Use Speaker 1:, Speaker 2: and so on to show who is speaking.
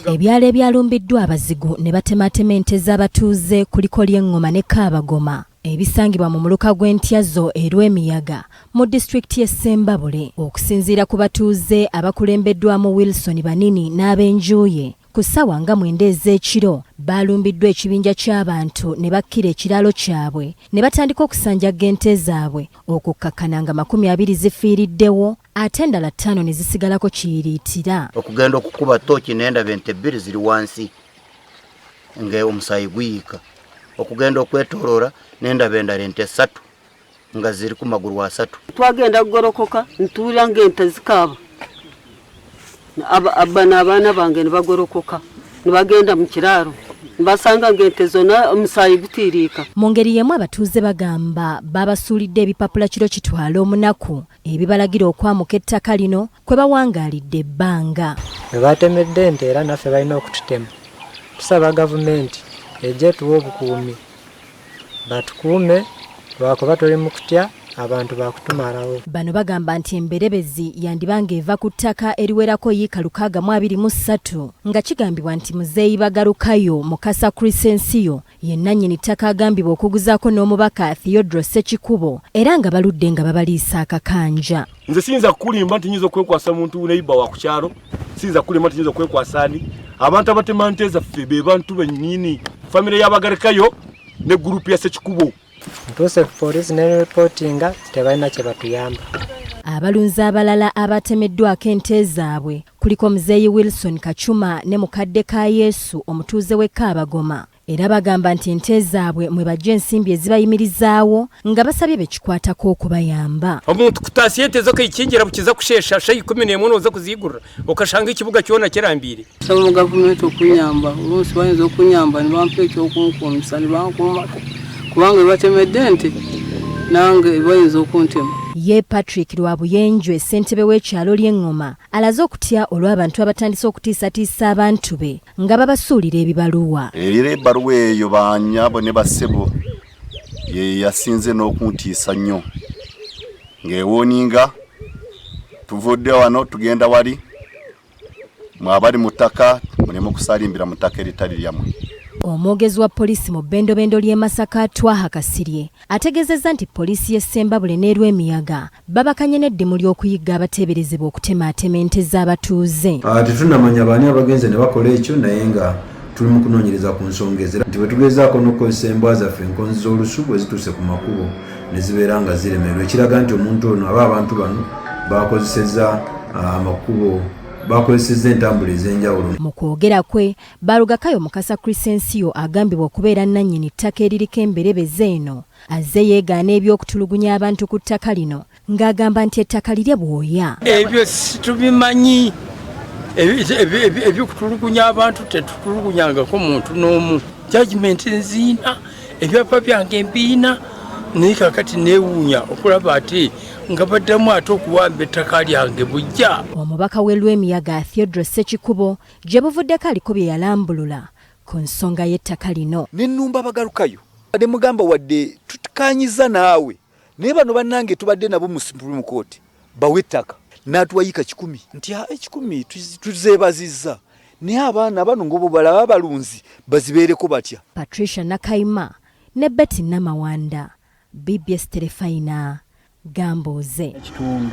Speaker 1: Ebyalo ebyalumbiddwa abazigu ne batematema ente z'abatuuze kuliko ly'Engoma ne Kaabagoma ebisangibwa mu muluka gw'Entyazo erw'emiyaga mu disitulikiti y'e Ssembabule. Okusinziira ku batuuze abakulembeddwamu Wilson Banini n'ab'enjuuye, ku ssaawa nga 9 ez'ekiro baalumbiddwa ekibinja ky'abantu ne bakkira ekiraalo kyabwe ne batandika okusanjaga ente zaabwe okukkakkana nga 20 zifiiriddewo ate endala 5 ne zisigalako kiyiriitira.
Speaker 2: Okugenda okukuba tooki n'endaba ente 2 ziri wansi nga omusaayi guyiika. Okugenda okwetooloola n'endaba endala ente 3 nga ziri ku magulu asatu.
Speaker 3: Twagenda kugolokoka ntuulira ng'ente zikaaba. Abaana bange ne bagolokoka ne bagenda mu kiraalo basanga ng'ente zonna omusaayi gutiiriika.
Speaker 1: Mu ngeri y'emu abatuuze bagamba babasuulidde ebipapula kiro kitwala omunaku ebibalagira okwamuka ettaka lino kwe bawangaalidde ebbanga.
Speaker 4: Bwe batemedde ente era naffe balina okututema. Tusaba gavumenti ejje tuwe obukuumi batukuume lwakuba tuli mu kutya abantu bakutumalawo. Bano bagamba nti emberebezi yandibanga eva ku ttaka eriwerako yiika 623 nga kigambibwa nti muzeeyi bagalukayo Mukasa Crescencio ye nannyini ttaka agambibwa okuguzaako n'omubaka Theodore Ssekikubo era nga baludde nga babaliisa akakanja.
Speaker 5: Nze siyinza kukulimba nti nyinza okwekwasa muntu neiba wa ku kyalo, siyinza kukulimba nti nyinza okwekwasa ani. Abantu abatema nte zaffe be bantu bennyini, famire y'abagalukayo ne gurupu ya Ssekikubo.
Speaker 4: Ntuuse ku poliisi ne reportinga tebalina kye batuyamba.
Speaker 1: Abalunzi abalala abatemeddwako ente zaabwe kuliko muzeeyi Wilson Kachuma ne mukadde ka Yesu omutuuze w'e Kaabagoma. Era bagamba nti ente zaabwe mwe bajja ensimbi ezibayimirizaawo nga basabye bekikwatako okubayamba.
Speaker 6: Omuntu kutaasi ente zo keyikingira bukiza kushesha shayi 11 oza kuzigura okashanga ekibuga kyona kirambire.
Speaker 3: Saba mu gavumenti okunyamba olunsi bayinza okunyamba ne bampa ekyokunkuumisa ne bankuumako kubanga batemedde ente nange bayinza okuntema.
Speaker 1: Ye Patrick Lwabuyenjwe ssentebe w'ekyalo ly'Engoma alaze okutya olw'abantu abatandise okutiisatiisa abantu be nga babasuulira ebibaluwa.
Speaker 7: Era ebbaluwa eyo banyabo ne bassebo ye yasinze n'okuntiisa nnyo ng'ewooninga tuvudde wano tugenda wali mwabali mu ttaka muleme kusalimbira mu ttaka eritali lyammwe.
Speaker 1: Omwogezi wa poliisi mu bbendobendo ly'e Masaka Twaha Kasirye ategeezezza nti poliisi y'e Ssembabule n'erw'emiyaga babakanye n'eddimu ly'okuyigga abateeberezebwa okutemaatema ente z'abatuuze.
Speaker 8: Tetunnamanya baani abagenze ne bakola ekyo naye nga tuli mu kunoonyereza ku nsonga ezira nti bwe tugezaako n'okukozesa embwa zaffe enkonzi z'olusu bwe zituuse ku makubo ne zibeera nga ziremerwa ekiraga nti omuntu ono aba abantu bano bakozesezza amakubo bakozesezza entambula ez'enjawulo.
Speaker 1: Mu kwogera kwe Balugakayo Mukasa Crescencio agambibwa okubeera nannyini ttaka eririko emberebeze eno azze yeegaana eby'okutulugunya abantu ku ttaka lino ng'agamba nti ettaka lirye bwoya.
Speaker 6: Ebyo situbimanyi ebyokutulugunya abantu tetutulugunyangako muntu n'omu. Judgment nziina ebyapa byange mbiina naye kakati neewuunya okulaba ate nga baddamu ate okuwamba ettaka lyange bujja.
Speaker 1: Omubaka w'Erw'emiyaga Theodore Ssekikubo gye buvuddeko aliko bye yalambulula ku nsonga y'ettaka lino.
Speaker 9: N'ennumba bagalukayo wadde mugamba wadde tutukanyiza naawe naye bano bannange tubadde nabo mu Supreme Court bawe ettaka n'atuwayiika 10 nti 10 tuzeebazizza naye abaana bano ng'obo balaba abalunzi bazibeereko batya.
Speaker 1: Patricia Nakayima ne Betty Namawanda, BBS Terefayina, Gamboze.